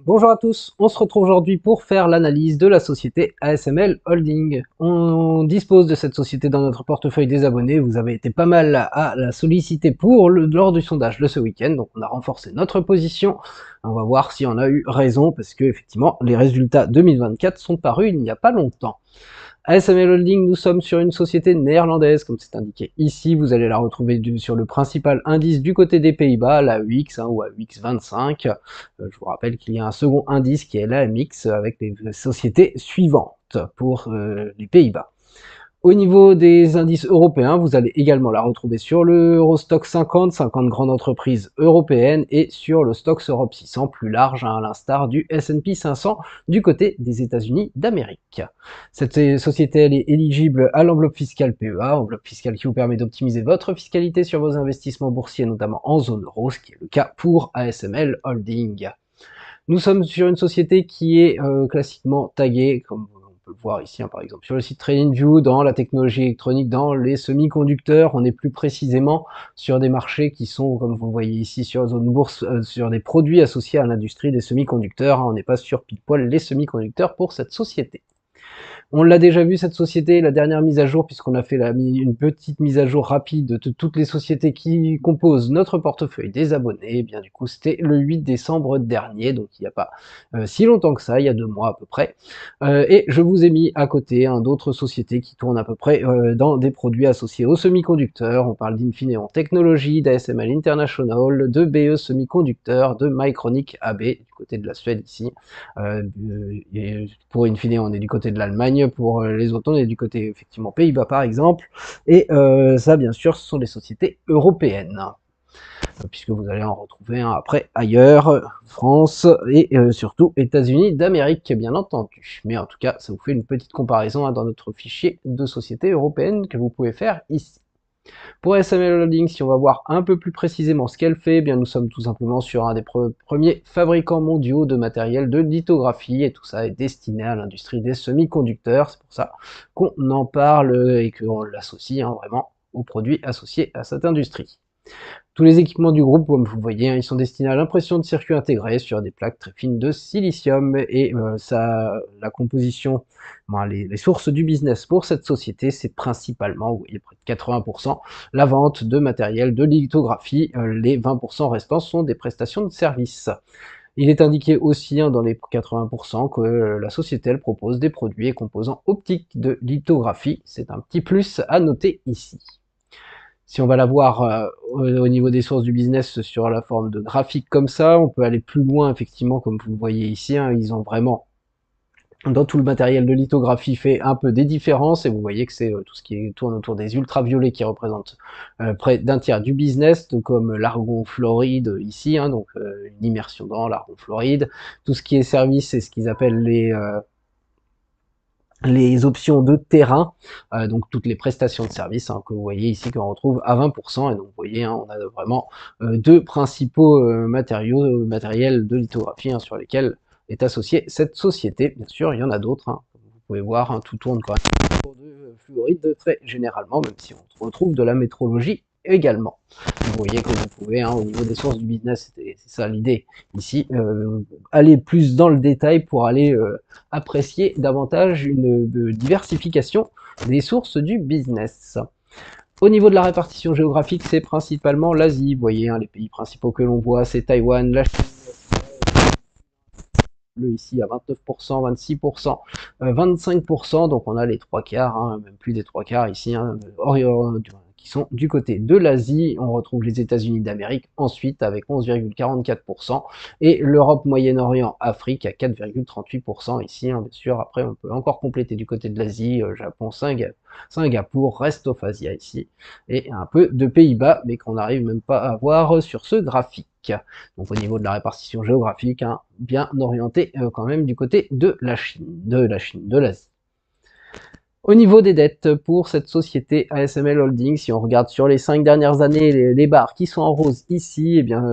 Bonjour à tous, on se retrouve aujourd'hui pour faire l'analyse de la société ASML Holding. On dispose de cette société dans notre portefeuille des abonnés, vous avez été pas mal à la solliciter lors du sondage de ce week-end, donc on a renforcé notre position. On va voir si on a eu raison, parce que effectivement les résultats 2024 sont parus il n'y a pas longtemps. ASML Holding, nous sommes sur une société néerlandaise, comme c'est indiqué ici. Vous allez la retrouver sur le principal indice du côté des Pays-Bas, la UX ou AUX 25. Je vous rappelle qu'il y a un second indice qui est la MX avec les sociétés suivantes pour les Pays-Bas. Au niveau des indices européens, vous allez également la retrouver sur le Eurostock 50, 50 grandes entreprises européennes, et sur le Stoxx Europe 600 plus large, à l'instar du S&P 500 du côté des États-Unis d'Amérique. Cette société elle est éligible à l'enveloppe fiscale PEA, enveloppe fiscale qui vous permet d'optimiser votre fiscalité sur vos investissements boursiers, notamment en zone euro, ce qui est le cas pour ASML Holding. Nous sommes sur une société qui est classiquement taguée, comme on peut le voir ici, par exemple, sur le site TradingView, dans la technologie électronique, dans les semi-conducteurs. On est plus précisément sur des marchés qui sont, comme vous le voyez ici, sur la zone bourse, sur des produits associés à l'industrie des semi-conducteurs. On n'est pas sur pile poil les semi-conducteurs pour cette société. On l'a déjà vu, cette société, la dernière mise à jour, puisqu'on a fait une petite mise à jour rapide de toutes les sociétés qui composent notre portefeuille des abonnés. Et bien du coup, c'était le 8 décembre dernier, donc il n'y a pas si longtemps que ça, il y a 2 mois à peu près. Et je vous ai mis à côté d'autres sociétés qui tournent à peu près dans des produits associés aux semi-conducteurs. On parle d'Infineon Technologies, d'ASML International, de BE Semiconducteurs, de Mycronic AB, du côté de la Suède ici. Et pour Infineon, on est du côté de l'Allemagne. Pour les autres, on est du côté effectivement Pays-Bas par exemple, et ça bien sûr ce sont des sociétés européennes, puisque vous allez en retrouver après ailleurs, France et surtout États-Unis d'Amérique bien entendu. Mais en tout cas, ça vous fait une petite comparaison dans notre fichier de sociétés européennes que vous pouvez faire ici. Pour ASML Holding, si on va voir un peu plus précisément ce qu'elle fait, eh bien nous sommes tout simplement sur un des premiers fabricants mondiaux de matériel de lithographie, et tout ça est destiné à l'industrie des semi-conducteurs. C'est pour ça qu'on en parle et qu'on l'associe vraiment aux produits associés à cette industrie. Tous les équipements du groupe, comme vous le voyez, ils sont destinés à l'impression de circuits intégrés sur des plaques très fines de silicium, et la composition, les sources du business pour cette société, c'est principalement, vous voyez, près de 80%, la vente de matériel de lithographie. Les 20% restants sont des prestations de services. Il est indiqué aussi dans les 80% que la société elle propose des produits et composants optiques de lithographie. C'est un petit plus à noter ici. Si on va la voir au niveau des sources du business sur la forme de graphique comme ça, on peut aller plus loin effectivement, comme vous le voyez ici. Ils ont vraiment, dans tout le matériel de lithographie, fait un peu des différences, et vous voyez que c'est tout ce qui tourne autour des ultraviolets qui représentent près d'un tiers du business, comme l'argon fluoride ici, donc une immersion dans l'argon fluoride. Tout ce qui est service, c'est ce qu'ils appellent les options de terrain, donc toutes les prestations de services que vous voyez ici, qu'on retrouve à 20%, et donc vous voyez, on a vraiment deux principaux matériels de lithographie sur lesquels est associée cette société. Bien sûr, il y en a d'autres, comme vous pouvez voir, tout tourne quand même autour de fluoride très généralement, même si on retrouve de la métrologie également. Vous voyez que vous pouvez, au niveau des sources du business, c'est ça l'idée ici, aller plus dans le détail pour aller apprécier davantage une diversification des sources du business. Au niveau de la répartition géographique, c'est principalement l'Asie. Vous voyez, les pays principaux que l'on voit, c'est Taïwan, la Chine, ici à 29%, 26%, 25%, donc on a les trois quarts, même plus des trois quarts ici, qui sont du côté de l'Asie. On retrouve les États-Unis d'Amérique ensuite avec 11,44%, et l'Europe, Moyen-Orient, Afrique à 4,38% ici, bien sûr. Après, on peut encore compléter du côté de l'Asie, Japon, Singapour, reste of Asia ici, et un peu de Pays-Bas, mais qu'on n'arrive même pas à voir sur ce graphique. Donc au niveau de la répartition géographique, bien orienté quand même du côté de la Chine, de l'Asie. Au niveau des dettes pour cette société ASML Holding, si on regarde sur les 5 dernières années, les barres qui sont en rose ici, eh bien,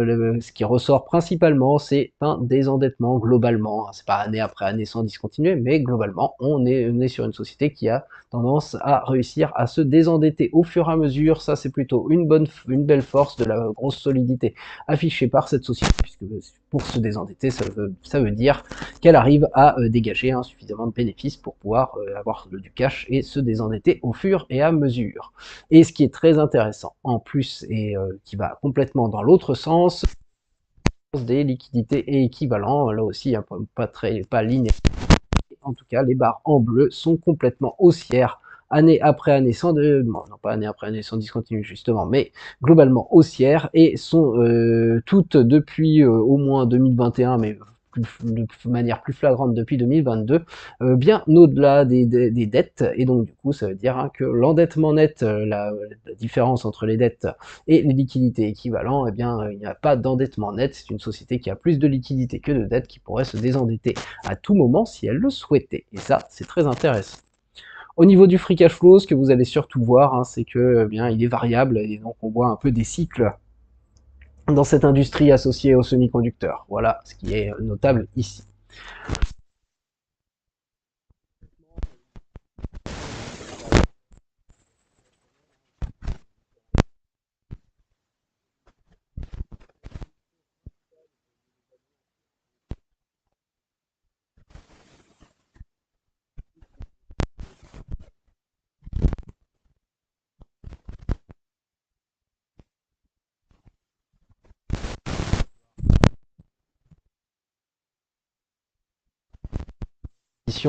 ce qui ressort principalement, c'est un désendettement globalement. C'est pas année après année sans discontinuer, mais globalement, on est sur une société qui a tendance à réussir à se désendetter au fur et à mesure. Ça, c'est plutôt une belle force de la grosse solidité affichée par cette société, puisque pour se désendetter, ça veut dire qu'elle arrive à dégager suffisamment de bénéfices pour pouvoir avoir du cash et se désendetter au fur et à mesure. Et ce qui est très intéressant en plus et qui va complètement dans l'autre sens, des liquidités et équivalents, là aussi pas linéaire. En tout cas, les barres en bleu sont complètement haussières année après année non pas année après année sans discontinuer justement, mais globalement haussières et sont toutes depuis au moins 2021, mais de manière plus flagrante depuis 2022, bien au-delà des dettes, et donc du coup ça veut dire que l'endettement net, la différence entre les dettes et les liquidités équivalentes, eh bien il n'y a pas d'endettement net, c'est une société qui a plus de liquidités que de dettes, qui pourrait se désendetter à tout moment si elle le souhaitait, et ça c'est très intéressant. Au niveau du free cash flow, ce que vous allez surtout voir, c'est que bien il est variable, et donc on voit un peu des cycles dans cette industrie associée aux semi-conducteurs. Voilà ce qui est notable ici.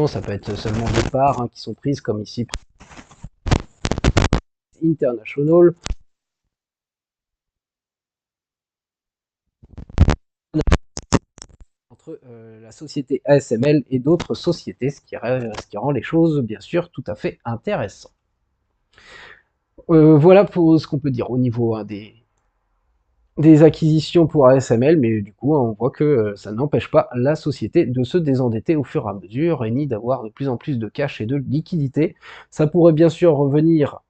Ça peut être seulement des parts qui sont prises, comme ici International, entre la société ASML et d'autres sociétés, ce qui rend les choses bien sûr tout à fait intéressantes. Voilà pour ce qu'on peut dire au niveau des acquisitions pour ASML, mais du coup on voit que ça n'empêche pas la société de se désendetter au fur et à mesure, et ni d'avoir de plus en plus de cash et de liquidité. Ça pourrait bien sûr revenir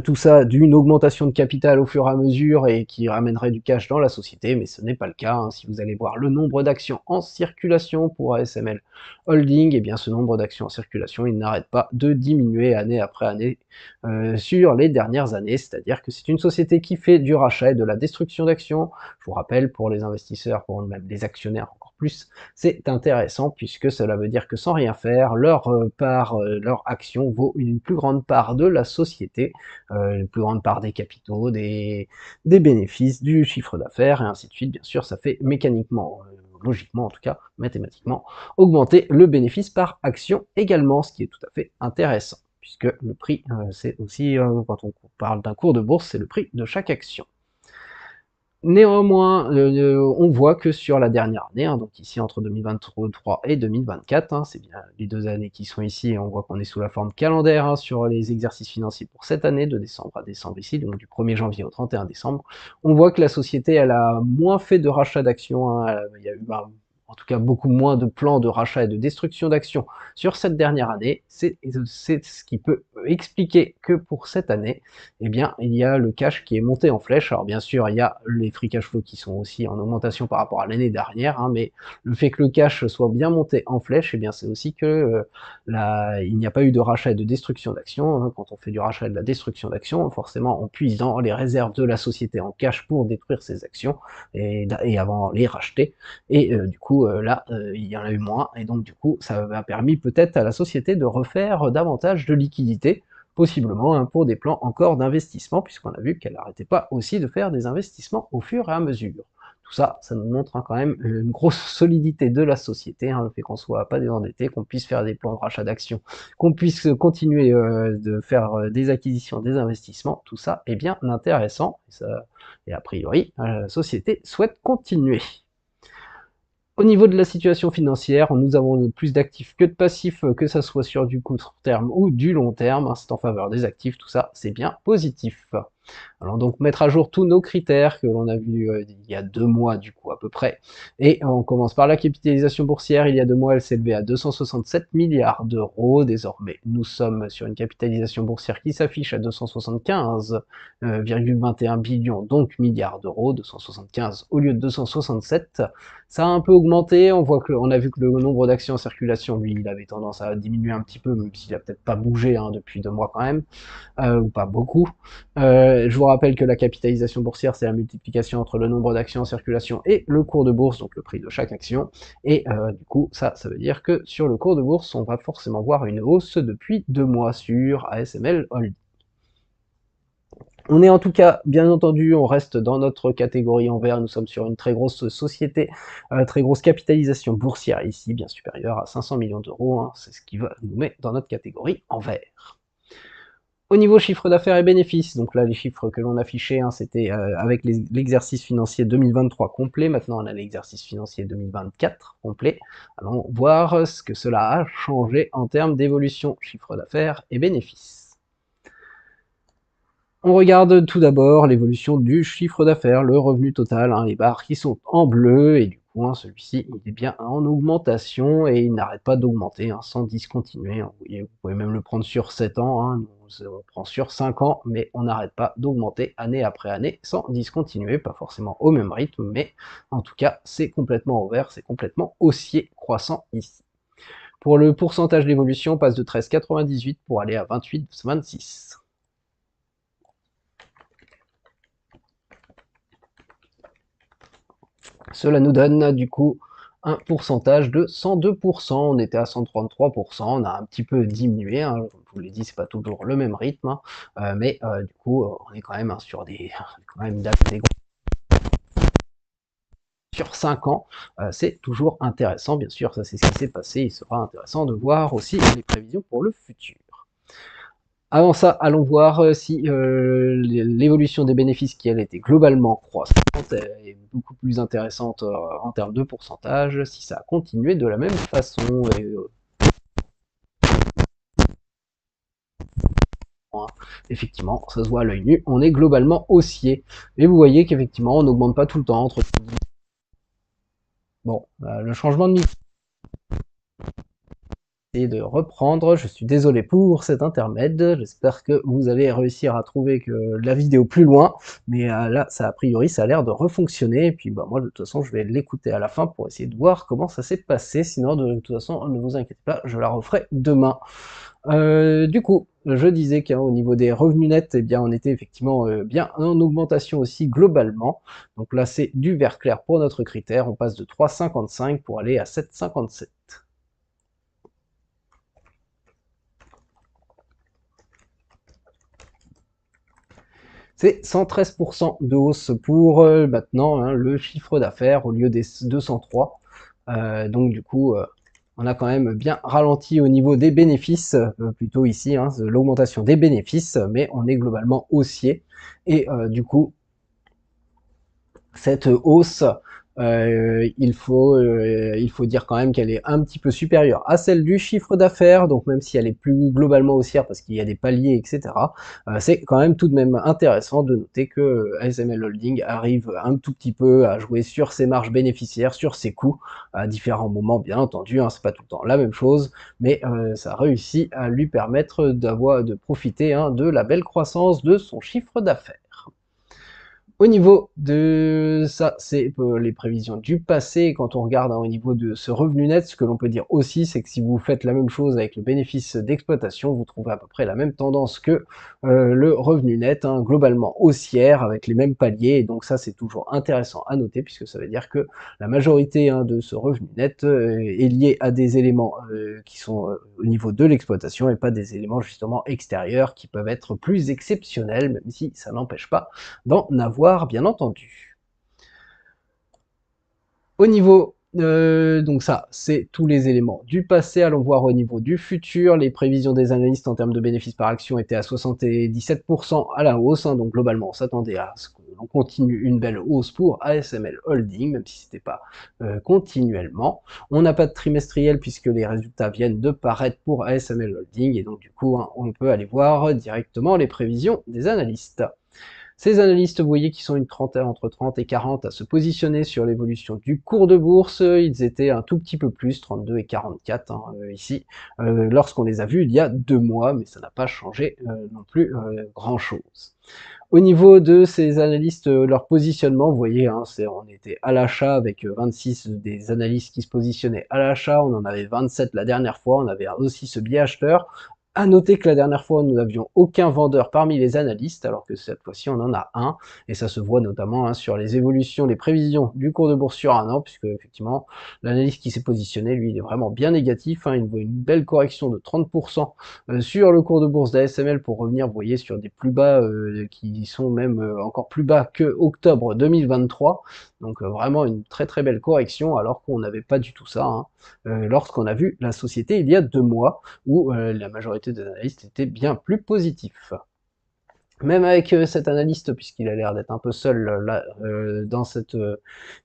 tout ça d'une augmentation de capital au fur et à mesure et qui ramènerait du cash dans la société, mais ce n'est pas le cas. Si vous allez voir le nombre d'actions en circulation pour ASML Holding, eh bien ce nombre d'actions en circulation, il n'arrête pas de diminuer année après année sur les dernières années, c'est-à-dire que c'est une société qui fait du rachat et de la destruction d'actions. Je vous rappelle, pour les investisseurs, pour même les actionnaires encore plus, c'est intéressant puisque cela veut dire que sans rien faire, leur action vaut une plus grande part de la société, une plus grande part des capitaux, des bénéfices, du chiffre d'affaires, et ainsi de suite. Bien sûr, ça fait mécaniquement, logiquement en tout cas, mathématiquement, augmenter le bénéfice par action également, ce qui est tout à fait intéressant, puisque le prix, c'est aussi, quand on parle d'un cours de bourse, c'est le prix de chaque action. Néanmoins, on voit que sur la dernière année, donc ici entre 2023 et 2024, c'est bien les 2 années qui sont ici, et on voit qu'on est sous la forme calendaire sur les exercices financiers pour cette année, de décembre à décembre ici, donc du 1er janvier au 31 décembre, on voit que la société, elle a moins fait de rachat d'actions, il y a eu en tout cas beaucoup moins de plans de rachat et de destruction d'actions sur cette dernière année. C'est ce qui peut expliquer que pour cette année, eh bien, il y a le cash qui est monté en flèche. Alors bien sûr, il y a les free cash flow qui sont aussi en augmentation par rapport à l'année dernière, mais le fait que le cash soit bien monté en flèche, eh bien, c'est aussi que il n'y a pas eu de rachat et de destruction d'actions. Quand on fait du rachat et de la destruction d'actions, forcément, on puise dans les réserves de la société en cash pour détruire ses actions et avant les racheter. Et du coup, là, il y en a eu moins, et donc du coup, ça a permis peut-être à la société de refaire davantage de liquidités, possiblement pour des plans encore d'investissement, puisqu'on a vu qu'elle n'arrêtait pas aussi de faire des investissements au fur et à mesure. Tout ça, ça nous montre quand même une grosse solidité de la société, le fait qu'on soit pas désendetté, qu'on puisse faire des plans de rachat d'actions, qu'on puisse continuer de faire des acquisitions, des investissements, tout ça est bien intéressant, et a priori, la société souhaite continuer. Au niveau de la situation financière, nous avons plus d'actifs que de passifs, que ça soit sur du court terme ou du long terme, c'est en faveur des actifs, tout ça, c'est bien positif. Allons donc mettre à jour tous nos critères que l'on a vus il y a 2 mois du coup à peu près. Et on commence par la capitalisation boursière. Il y a 2 mois, elle s'élevait à 267 milliards d'euros. Désormais, nous sommes sur une capitalisation boursière qui s'affiche à 275,21 billions, donc milliards d'euros, 275 au lieu de 267. Ça a un peu augmenté, on a vu que le nombre d'actions en circulation, lui, il avait tendance à diminuer un petit peu, même s'il a peut-être pas bougé depuis 2 mois quand même, ou pas beaucoup. Je vous rappelle que la capitalisation boursière, c'est la multiplication entre le nombre d'actions en circulation et le cours de bourse, donc le prix de chaque action. Et du coup, ça veut dire que sur le cours de bourse, on va forcément voir une hausse depuis 2 mois sur ASML Holding. On est en tout cas, bien entendu, on reste dans notre catégorie en vert, nous sommes sur une très grosse société, très grosse capitalisation boursière ici, bien supérieure à 500 millions d'euros, hein, c'est ce qui nous met dans notre catégorie en vert. Au niveau chiffre d'affaires et bénéfices, donc là les chiffres que l'on affichait, hein, c'était avec l'exercice financier 2023 complet, maintenant on a l'exercice financier 2024 complet. Allons voir ce que cela a changé en termes d'évolution chiffre d'affaires et bénéfices. On regarde tout d'abord l'évolution du chiffre d'affaires, le revenu total, hein, les barres qui sont en bleu, et du coup, hein, celui-ci, il est bien en augmentation, et il n'arrête pas d'augmenter, hein, sans discontinuer. Hein. Vous pouvez même le prendre sur 7 ans, hein, on prend sur 5 ans, mais on n'arrête pas d'augmenter année après année, sans discontinuer, pas forcément au même rythme, mais en tout cas, c'est complètement ouvert, c'est complètement haussier, croissant ici. Pour le pourcentage d'évolution, on passe de 13,98 pour aller à 28,26. Cela nous donne du coup un pourcentage de 102%, on était à 133%, on a un petit peu diminué, hein, comme je vous l'ai dit, c'est pas toujours le même rythme, hein, mais du coup, on est quand même sur des sur 5 ans, c'est toujours intéressant, bien sûr, ça c'est ce qui s'est passé, il sera intéressant de voir aussi les prévisions pour le futur. Avant ça, allons voir si l'évolution des bénéfices qui, elle, était globalement croissante est beaucoup plus intéressante en termes de pourcentage, si ça a continué de la même façon. Et, effectivement, ça se voit à l'œil nu, on est globalement haussier. Et vous voyez qu'effectivement, on n'augmente pas tout le temps. Bon, le changement de micro de reprendre. Je suis désolé pour cet intermède. J'espère que vous allez réussir à trouver que la vidéo plus loin. Mais là, ça a priori, ça a l'air de refonctionner. Et puis, bah, moi, de toute façon, je vais l'écouter à la fin pour essayer de voir comment ça s'est passé. Sinon, de toute façon, ne vous inquiétez pas, je la referai demain. Du coup, je disais qu'au niveau des revenus nets, eh bien, on était effectivement bien en augmentation aussi globalement. Donc là, c'est du vert clair pour notre critère. On passe de 3,55 pour aller à 7,57. C'est 113% de hausse pour maintenant, hein, le chiffre d'affaires au lieu des 203. Donc du coup, on a quand même bien ralenti au niveau des bénéfices, plutôt ici, hein, l'augmentation des bénéfices, mais on est globalement haussier. Et du coup, cette hausse, il faut dire quand même qu'elle est un petit peu supérieure à celle du chiffre d'affaires, donc même si elle est plus globalement haussière parce qu'il y a des paliers, etc., c'est quand même tout de même intéressant de noter que ASML Holding arrive un tout petit peu à jouer sur ses marges bénéficiaires, sur ses coûts, à différents moments, bien entendu, hein, c'est pas tout le temps la même chose, mais ça réussit à lui permettre de profiter, hein, de la belle croissance de son chiffre d'affaires. Au niveau de ça, c'est les prévisions du passé. Quand on regarde, hein, au niveau de ce revenu net, ce que l'on peut dire aussi, c'est que si vous faites la même chose avec le bénéfice d'exploitation, vous trouvez à peu près la même tendance que le revenu net, hein, globalement haussière, avec les mêmes paliers. Et donc ça, c'est toujours intéressant à noter, puisque ça veut dire que la majorité, hein, de ce revenu net est lié à des éléments qui sont au niveau de l'exploitation et pas des éléments justement extérieurs qui peuvent être plus exceptionnels, même si ça n'empêche pas d'en avoir bien entendu. Au niveau, donc ça, c'est tous les éléments du passé. Allons voir au niveau du futur. Les prévisions des analystes en termes de bénéfices par action étaient à 77% à la hausse, hein, donc globalement on s'attendait à ce qu'on continue une belle hausse pour ASML Holding, même si c'était pas continuellement. On n'a pas de trimestriel puisque les résultats viennent de paraître pour ASML Holding, et donc du coup, hein, on peut aller voir directement les prévisions des analystes. Ces analystes, vous voyez, qui sont une trentaine, entre 30 et 40 à se positionner sur l'évolution du cours de bourse. Ils étaient un tout petit peu plus, 32 et 44 hein, ici, lorsqu'on les a vus il y a 2 mois, mais ça n'a pas changé non plus grand-chose. Au niveau de ces analystes, leur positionnement, vous voyez, hein, on était à l'achat avec 26 des analystes qui se positionnaient à l'achat, on en avait 27 la dernière fois, on avait aussi ce biais acheteur. À noter que la dernière fois, nous n'avions aucun vendeur parmi les analystes, alors que cette fois-ci, on en a un, et ça se voit notamment hein, sur les évolutions, les prévisions du cours de bourse sur un an, puisque effectivement, l'analyste qui s'est positionné, lui, il est vraiment bien négatif, hein, il voit une belle correction de 30% sur le cours de bourse d'ASML pour revenir, vous voyez, sur des plus bas qui sont même encore plus bas que octobre 2023, donc vraiment une très très belle correction, alors qu'on n'avait pas du tout ça, hein, lorsqu'on a vu la société il y a 2 mois, où la majorité des analystes étaient bien plus positifs. Même avec cet analyste, puisqu'il a l'air d'être un peu seul là, dans cette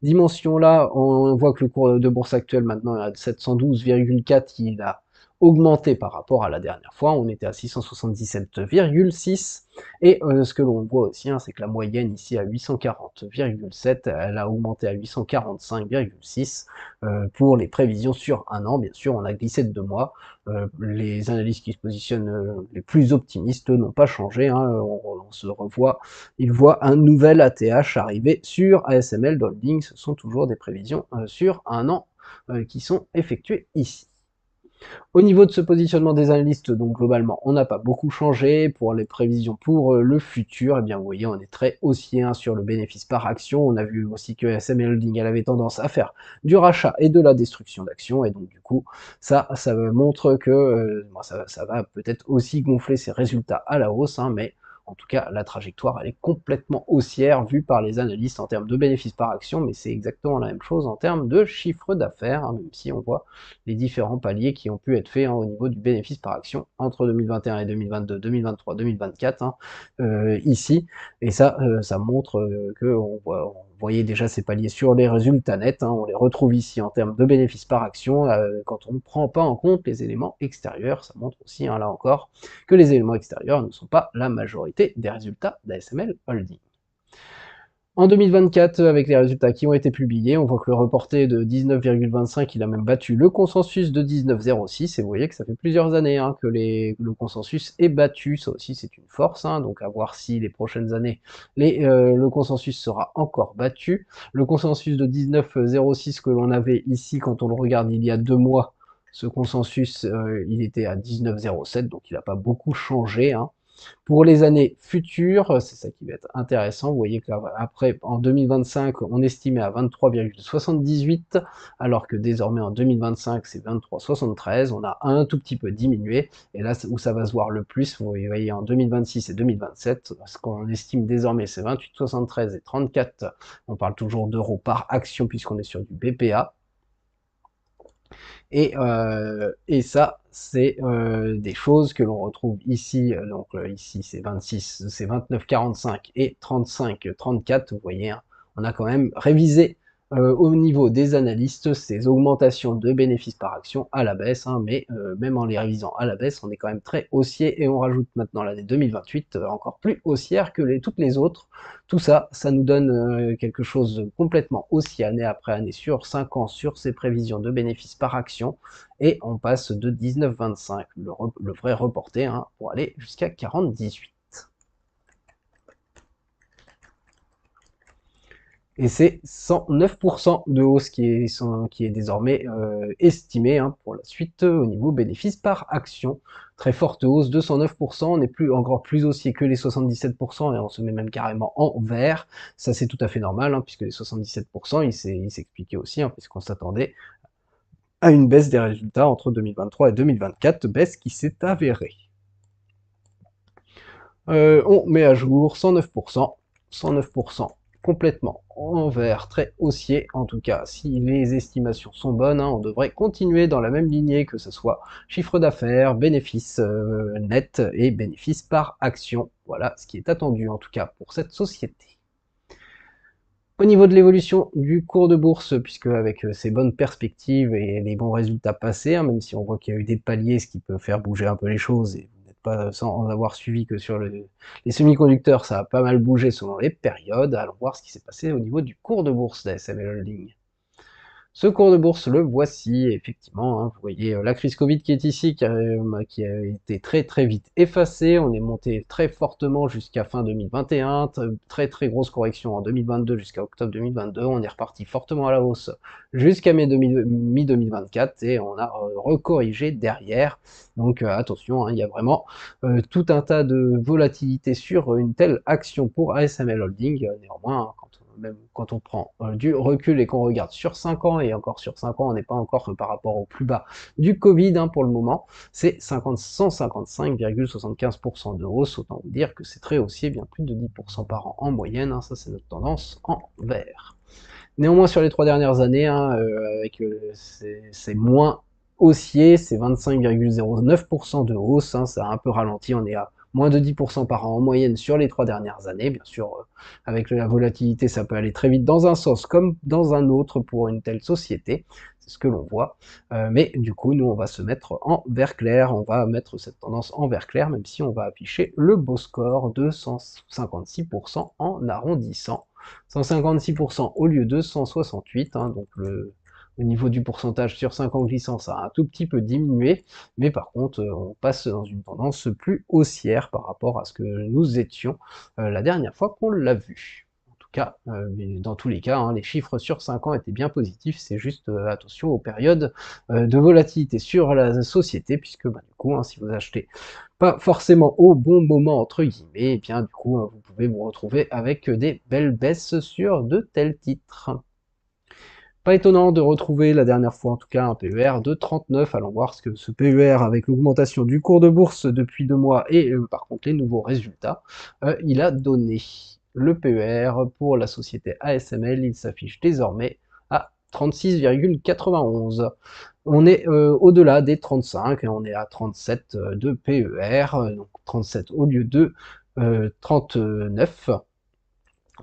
dimension-là, on voit que le cours de bourse actuel maintenant est à 712,4, il a augmenté par rapport à la dernière fois, on était à 677,6, et ce que l'on voit aussi, hein, c'est que la moyenne ici à 840,7, elle a augmenté à 845,6 pour les prévisions sur un an, bien sûr on a glissé de 2 mois, les analystes qui se positionnent les plus optimistes n'ont pas changé, hein, on se revoit, ils voient un nouvel ATH arriver sur ASML Holding, ce sont toujours des prévisions sur un an qui sont effectuées ici. Au niveau de ce positionnement des analystes, donc globalement, on n'a pas beaucoup changé. Pour les prévisions pour le futur, eh bien vous voyez, on est très haussier hein, sur le bénéfice par action. On a vu aussi que ASML Holding elle avait tendance à faire du rachat et de la destruction d'actions, et donc du coup, ça montre que ça va peut-être aussi gonfler ses résultats à la hausse, hein, mais en tout cas, la trajectoire, elle est complètement haussière vue par les analystes en termes de bénéfices par action, mais c'est exactement la même chose en termes de chiffre d'affaires, hein, même si on voit les différents paliers qui ont pu être faits hein, au niveau du bénéfice par action entre 2021 et 2022, 2023, 2024 hein, ici, et ça, ça montre que on voyait déjà ces paliers sur les résultats nets, hein, on les retrouve ici en termes de bénéfice par action, quand on ne prend pas en compte les éléments extérieurs, ça montre aussi, hein, là encore, que les éléments extérieurs ne sont pas la majorité des résultats d'ASML Holding. En 2024, avec les résultats qui ont été publiés, on voit que le reporté de 19,25, il a même battu le consensus de 19,06, et vous voyez que ça fait plusieurs années hein, que le consensus est battu, ça aussi c'est une force, hein, donc à voir si les prochaines années, le consensus sera encore battu. Le consensus de 19,06 que l'on avait ici, quand on le regarde il y a 2 mois, ce consensus, il était à 19,07, donc il n'a pas beaucoup changé, hein. Pour les années futures, c'est ça qui va être intéressant, vous voyez qu'après, en 2025, on estimait à 23,78, alors que désormais en 2025, c'est 23,73, on a un tout petit peu diminué, et là où ça va se voir le plus, vous voyez en 2026 et 2027, ce qu'on estime désormais c'est 28,73 et 34, on parle toujours d'euros par action puisqu'on est sur du BPA, et ça, c'est des choses que l'on retrouve ici, donc ici c'est 26, c'est 29,45 et 35,34, vous voyez, hein, on a quand même révisé au niveau des analystes ces augmentations de bénéfices par action à la baisse, hein, mais même en les révisant à la baisse, on est quand même très haussier, et on rajoute maintenant l'année 2028 encore plus haussière que toutes les autres. Tout ça, ça nous donne quelque chose de complètement haussier année après année sur 5 ans sur ces prévisions de bénéfices par action, et on passe de 19,25, le vrai reporté, hein, pour aller jusqu'à 40,18. Et c'est 109% de hausse qui est désormais estimée hein, pour la suite au niveau bénéfice par action. Très forte hausse de 109%, on est encore plus haussier que les 77%, et on se met même carrément en vert. Ça c'est tout à fait normal, hein, puisque les 77%, il s'expliquait aussi, hein, puisqu'on s'attendait à une baisse des résultats entre 2023 et 2024, baisse qui s'est avérée. On met à jour 109%, 109% complètement en vert, très haussier, en tout cas si les estimations sont bonnes, hein, on devrait continuer dans la même lignée, que ce soit chiffre d'affaires, bénéfices net et bénéfices par action. Voilà ce qui est attendu en tout cas pour cette société. Au niveau de l'évolution du cours de bourse, puisque avec ces bonnes perspectives et les bons résultats passés, hein, même si on voit qu'il y a eu des paliers, ce qui peut faire bouger un peu les choses, et vous n'êtes pas sans avoir suivi que sur les semi-conducteurs, ça a pas mal bougé selon les périodes. Allons voir ce qui s'est passé au niveau du cours de bourse d'ASML Holding. Ce cours de bourse, le voici, effectivement, hein, vous voyez la crise Covid qui est ici, qui a été très très vite effacée, on est monté très fortement jusqu'à fin 2021, très très grosse correction en 2022 jusqu'à octobre 2022, on est reparti fortement à la hausse jusqu'à mi-2024 et on a recorrigé derrière, donc attention, hein, il y a vraiment tout un tas de volatilité sur une telle action pour ASML Holding, néanmoins, hein, même quand on prend du recul et qu'on regarde sur 5 ans, et encore sur 5 ans, on n'est pas encore par rapport au plus bas du Covid hein, pour le moment, c'est 155,75% de hausse, autant vous dire que c'est très haussier, bien plus de 10% par an en moyenne, hein, ça c'est notre tendance en vert. Néanmoins sur les 3 dernières années, hein, c'est moins haussier, c'est 25,09% de hausse, hein, ça a un peu ralenti, on est à moins de 10% par an en moyenne sur les 3 dernières années. Bien sûr, avec la volatilité, ça peut aller très vite dans un sens comme dans un autre pour une telle société, c'est ce que l'on voit. Mais du coup, nous, on va se mettre en vert clair, on va mettre cette tendance en vert clair, même si on va afficher le beau score de 156% en arrondissant. 156% au lieu de 168, hein, donc au niveau du pourcentage sur 5 ans glissant, ça a un tout petit peu diminué, mais par contre, on passe dans une tendance plus haussière par rapport à ce que nous étions la dernière fois qu'on l'a vu. En tout cas, mais dans tous les cas, hein, les chiffres sur 5 ans étaient bien positifs, c'est juste attention aux périodes de volatilité sur la société, puisque bah, du coup, hein, si vous achetez pas forcément au bon moment, entre guillemets, et bien du coup, vous pouvez vous retrouver avec des belles baisses sur de tels titres. Pas étonnant de retrouver la dernière fois en tout cas un PER de 39, allons voir ce que ce PER avec l'augmentation du cours de bourse depuis 2 mois et par contre les nouveaux résultats, il a donné. Le PER pour la société ASML, il s'affiche désormais à 36,91. On est au-delà des 35, et on est à 37 de PER, donc 37 au lieu de 39.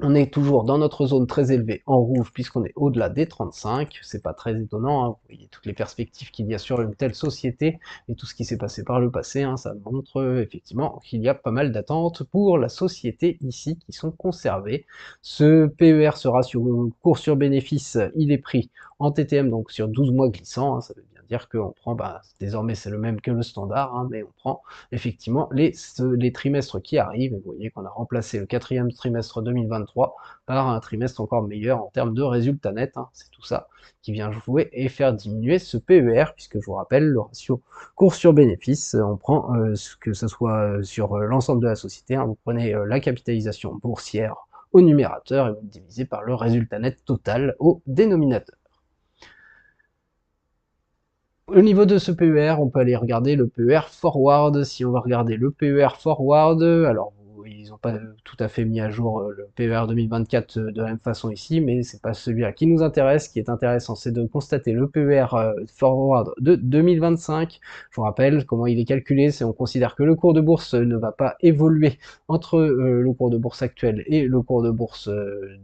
On est toujours dans notre zone très élevée en rouge puisqu'on est au-delà des 35, c'est pas très étonnant, hein. Vous voyez toutes les perspectives qu'il y a sur une telle société et tout ce qui s'est passé par le passé, hein, ça montre effectivement qu'il y a pas mal d'attentes pour la société ici qui sont conservées. Ce PER, ce ratio cours sur bénéfice, il est pris en TTM, donc sur 12 mois glissants, hein, ça veut bien dire qu'on prend, bah, désormais c'est le même que le standard, hein, mais on prend effectivement les trimestres qui arrivent, et vous voyez qu'on a remplacé le 4e trimestre 2023 par un trimestre encore meilleur en termes de résultats nets, hein. C'est tout ça qui vient jouer et faire diminuer ce PER, puisque je vous rappelle, le ratio cours sur bénéfice, on prend, que ce soit sur l'ensemble de la société, hein, vous prenez la capitalisation boursière au numérateur et vous le divisez par le résultat net total au dénominateur. Au niveau de ce PER, on peut aller regarder le PER forward. Si on va regarder le PER forward, alors ils n'ont pas tout à fait mis à jour le PER 2024 de la même façon ici, mais c'est pas celui-là qui nous intéresse. Ce qui est intéressant, c'est de constater le PER forward de 2025. Je vous rappelle comment il est calculé, c'est on considère que le cours de bourse ne va pas évoluer entre le cours de bourse actuel et le cours de bourse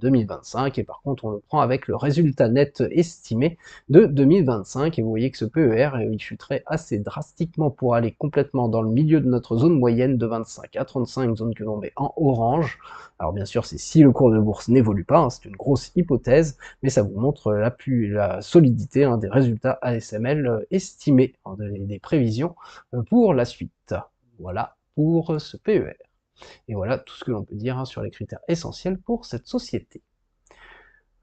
2025, et par contre on le prend avec le résultat net estimé de 2025, et vous voyez que ce PER, il chuterait assez drastiquement pour aller complètement dans le milieu de notre zone moyenne de 25 à 35, zone que l'on met en orange. Alors bien sûr, c'est si le cours de bourse n'évolue pas, hein, c'est une grosse hypothèse, mais ça vous montre la solidité hein, des résultats ASML estimés, hein, des prévisions pour la suite. Voilà pour ce PER. Et voilà tout ce que l'on peut dire hein, sur les critères essentiels pour cette société.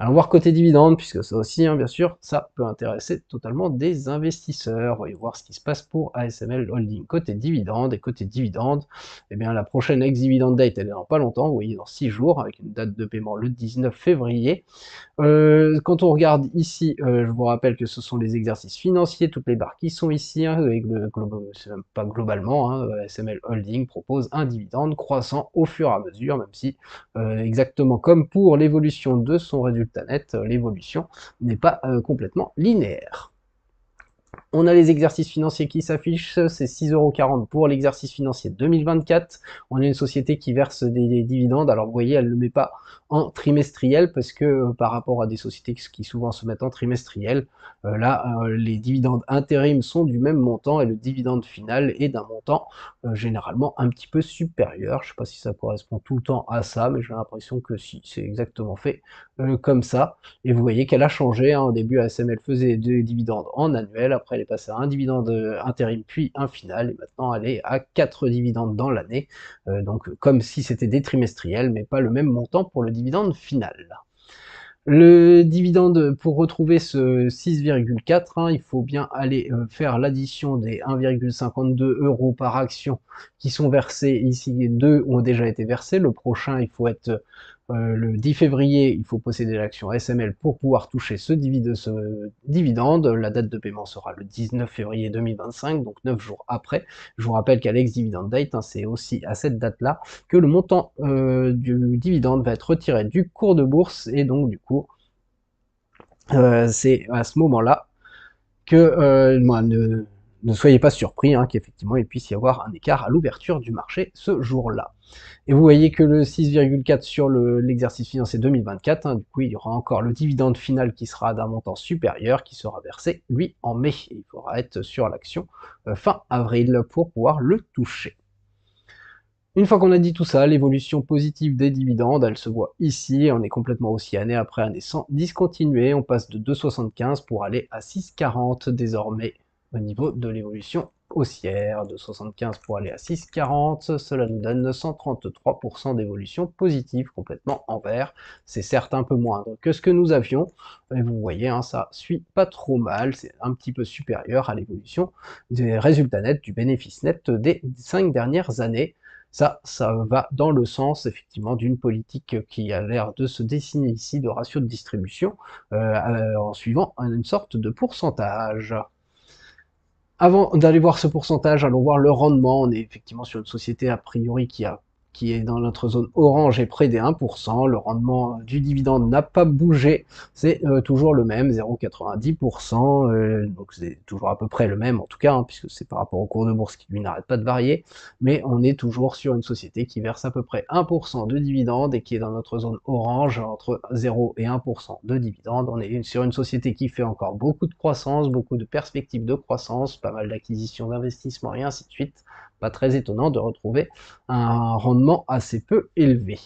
Allons voir côté dividende, puisque ça aussi, hein, bien sûr, ça peut intéresser totalement des investisseurs. Voyons voir ce qui se passe pour ASML Holding côté dividende. Et côté dividende, eh bien, la prochaine ex-dividend date, elle est dans pas longtemps, vous voyez, dans 6 jours, avec une date de paiement le 19 février. Quand on regarde ici, je vous rappelle que ce sont les exercices financiers, toutes les barres qui sont ici, hein, avec c'est même pas globalement, hein, ASML Holding propose un dividende croissant au fur et à mesure, même si exactement comme pour l'évolution de son résultat net, l'évolution n'est pas complètement linéaire. On a les exercices financiers qui s'affichent, c'est 6,40 € pour l'exercice financier 2024. On a une société qui verse des dividendes. Alors vous voyez, elle ne le met pas en trimestriel parce que par rapport à des sociétés qui souvent se mettent en trimestriel, les dividendes intérim sont du même montant et le dividende final est d'un montant généralement un petit peu supérieur. Je ne sais pas si ça correspond tout le temps à ça, mais j'ai l'impression que si, c'est exactement fait comme ça. Et vous voyez qu'elle a changé, hein. Au début, ASML faisait des dividendes en annuel, après elle est passée à un dividende intérim, puis un final, et maintenant elle est à 4 dividendes dans l'année, donc comme si c'était des trimestriels, mais pas le même montant pour le dividende final. Le dividende, pour retrouver ce 6,4, hein, il faut bien aller faire l'addition des 1,52 € par action qui sont versés ici. 2 ont déjà été versés. Le prochain, il faut être le 10 février, il faut posséder l'action SML pour pouvoir toucher ce dividende. La date de paiement sera le 19 février 2025, donc 9 jours après. Je vous rappelle qu'à l'ex-dividend date, hein, c'est aussi à cette date-là que le montant du dividende va être retiré du cours de bourse, et donc du coup, c'est à ce moment-là que ne soyez pas surpris, hein, qu'effectivement il puisse y avoir un écart à l'ouverture du marché ce jour-là. Et vous voyez que le 6,4 sur l'exercice financier 2024, hein, du coup il y aura encore le dividende final qui sera d'un montant supérieur, qui sera versé, lui, en mai. Et il faudra être sur l'action fin avril pour pouvoir le toucher. Une fois qu'on a dit tout ça, l'évolution positive des dividendes, elle se voit ici. On est complètement haussier année après année sans discontinuer. On passe de 2,75 pour aller à 6,40 désormais au niveau de l'évolution haussière. De 75 pour aller à 6,40, cela nous donne 133% d'évolution positive complètement en vert. C'est certes un peu moindre que ce que nous avions, mais vous voyez, hein, ça suit pas trop mal. C'est un petit peu supérieur à l'évolution des résultats nets, du bénéfice net des 5 dernières années. Ça va dans le sens effectivement d'une politique qui a l'air de se dessiner ici de ratio de distribution en suivant une sorte de pourcentage. Avant d'aller voir ce pourcentage, allons voir le rendement. On est effectivement sur une société a priori qui est dans notre zone orange et près des 1%. Le rendement du dividende n'a pas bougé, c'est toujours le même, 0,90%, donc c'est toujours à peu près le même en tout cas, hein, puisque c'est par rapport au cours de bourse qui lui n'arrête pas de varier, mais on est toujours sur une société qui verse à peu près 1% de dividendes et qui est dans notre zone orange entre 0 et 1% de dividendes. On est sur une société qui fait encore beaucoup de croissance, beaucoup de perspectives de croissance, pas mal d'acquisitions, d'investissements et ainsi de suite. Pas très étonnant de retrouver un rendement assez peu élevé.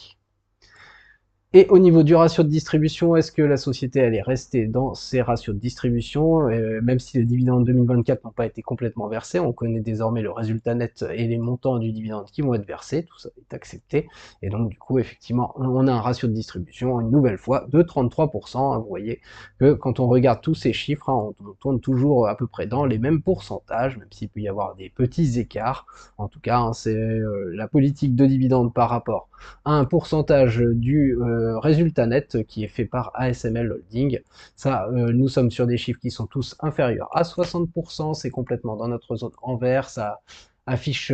Et au niveau du ratio de distribution, est-ce que la société elle est restée dans ses ratios de distribution, même si les dividendes 2024 n'ont pas été complètement versés, on connaît désormais le résultat net et les montants du dividende qui vont être versés, tout ça est accepté, et donc du coup effectivement on a un ratio de distribution une nouvelle fois de 33%, hein, vous voyez que quand on regarde tous ces chiffres, hein, on tourne toujours à peu près dans les mêmes pourcentages, même s'il peut y avoir des petits écarts. En tout cas, hein, c'est la politique de dividende par rapport à un pourcentage du résultat net qui est fait par ASML Holding. Ça, nous sommes sur des chiffres qui sont tous inférieurs à 60%, c'est complètement dans notre zone en vert, ça affiche,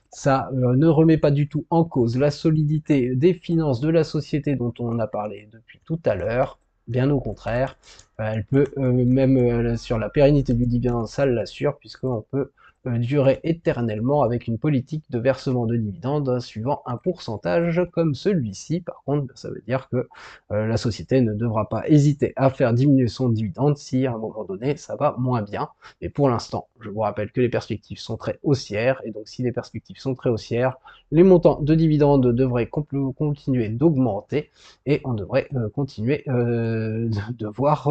ça ne remet pas du tout en cause la solidité des finances de la société dont on a parlé depuis tout à l'heure. Bien au contraire, elle peut même sur la pérennité du dividende, ça l'assure, puisqu'on peut durer éternellement avec une politique de versement de dividendes suivant un pourcentage comme celui-ci. Par contre, ça veut dire que la société ne devra pas hésiter à faire diminuer son dividende si à un moment donné ça va moins bien. Mais pour l'instant, je vous rappelle que les perspectives sont très haussières, et donc si les perspectives sont très haussières, les montants de dividendes devraient continuer d'augmenter, et on devrait continuer de voir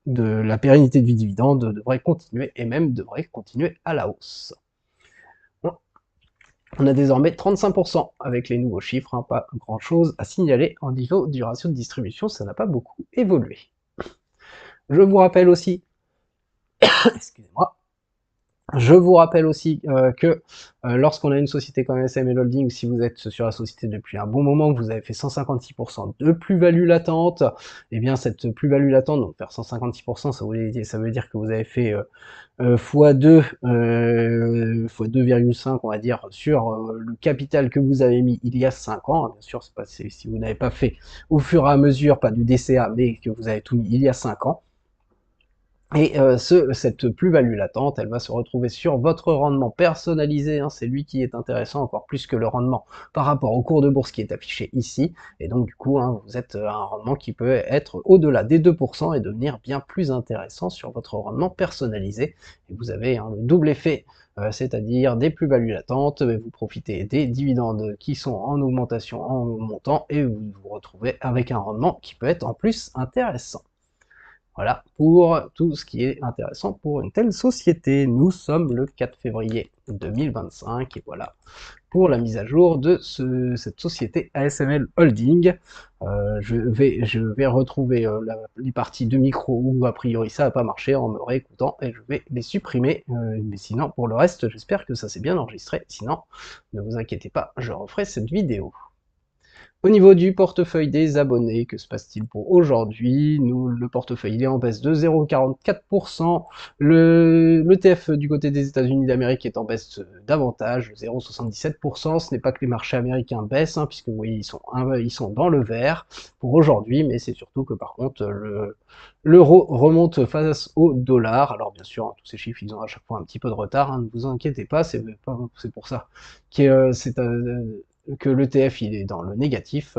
de la pérennité du dividende devrait continuer, et même devrait continuer à la hausse. Bon. On a désormais 35% avec les nouveaux chiffres, hein, pas grand chose à signaler en niveau du ratio de distribution, ça n'a pas beaucoup évolué. Je vous rappelle aussi, excusez-moi, je vous rappelle aussi que lorsqu'on a une société comme SML Holding, si vous êtes sur la société depuis un bon moment, que vous avez fait 156% de plus-value latente, et bien cette plus-value latente, donc faire 156%, ça veut dire que vous avez fait x2, fois 2,5 on va dire, sur le capital que vous avez mis il y a 5 ans, bien sûr, c'est pas si vous n'avez pas fait au fur et à mesure, pas du DCA, mais que vous avez tout mis il y a 5 ans, Et cette plus-value latente, elle va se retrouver sur votre rendement personnalisé, hein, c'est lui qui est intéressant encore plus que le rendement par rapport au cours de bourse qui est affiché ici, et donc du coup, hein, vous êtes à un rendement qui peut être au-delà des 2% et devenir bien plus intéressant sur votre rendement personnalisé, et vous avez hein, le double effet, c'est-à-dire des plus-values latentes, vous profitez des dividendes qui sont en augmentation, en montant, et vous vous retrouvez avec un rendement qui peut être en plus intéressant. Voilà pour tout ce qui est intéressant pour une telle société. Nous sommes le 4 février 2025 et voilà pour la mise à jour de cette société ASML Holding. Je vais retrouver les parties de micro où a priori ça n'a pas marché en me réécoutant et je vais les supprimer. Mais sinon pour le reste j'espère que ça s'est bien enregistré. Sinon ne vous inquiétez pas, je referai cette vidéo. Au niveau du portefeuille des abonnés, que se passe-t-il pour aujourd'hui? Le portefeuille il est en baisse de 0,44%. L'ETF du côté des États-Unis d'Amérique est en baisse davantage, 0,77%. Ce n'est pas que les marchés américains baissent, hein, puisque vous voyez, ils sont dans le vert pour aujourd'hui, mais c'est surtout que par contre, l'euro remonte face au dollar. Alors bien sûr, hein, tous ces chiffres, ils ont à chaque fois un petit peu de retard, hein, ne vous inquiétez pas, c'est pour ça que l'ETF il est dans le négatif,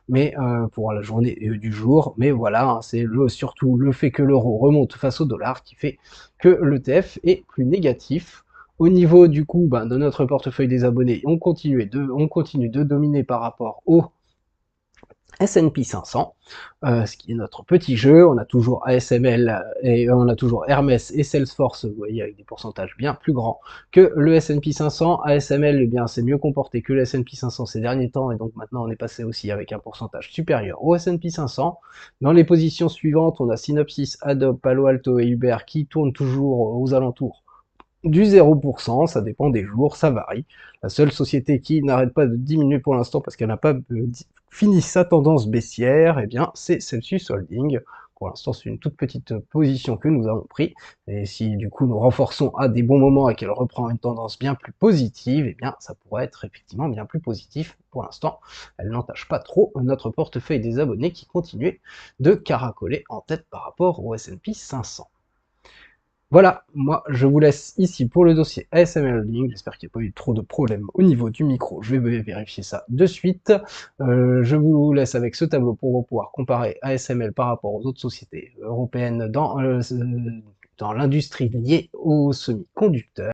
mais pour la journée du jour, mais voilà, hein, c'est surtout le fait que l'euro remonte face au dollar qui fait que l'ETF est plus négatif. Au niveau du coup ben, de notre portefeuille des abonnés, on continue de dominer par rapport au S&P 500, ce qui est notre petit jeu. On a toujours ASML et on a toujours Hermès et Salesforce, vous voyez, avec des pourcentages bien plus grands que le S&P 500. ASML, eh bien, c'est mieux comporté que le S&P 500 ces derniers temps, et donc maintenant on est passé aussi avec un pourcentage supérieur au S&P 500. Dans les positions suivantes, on a Synopsys, Adobe, Palo Alto et Uber qui tournent toujours aux alentours du 0%, ça dépend des jours, ça varie. La seule société qui n'arrête pas de diminuer pour l'instant parce qu'elle n'a pas fini sa tendance baissière, eh bien c'est Celsius Holding. Pour l'instant, c'est une toute petite position que nous avons pris, et si du coup nous renforçons à des bons moments et qu'elle reprend une tendance bien plus positive, eh bien ça pourrait être effectivement bien plus positif. Pour l'instant, elle n'entache pas trop notre portefeuille des abonnés qui continuait de caracoler en tête par rapport au S&P 500. Voilà, moi je vous laisse ici pour le dossier ASML Holding, j'espère qu'il n'y a pas eu trop de problèmes au niveau du micro, je vais vérifier ça de suite. Je vous laisse avec ce tableau pour pouvoir comparer ASML par rapport aux autres sociétés européennes dans l'industrie liée aux semi-conducteurs.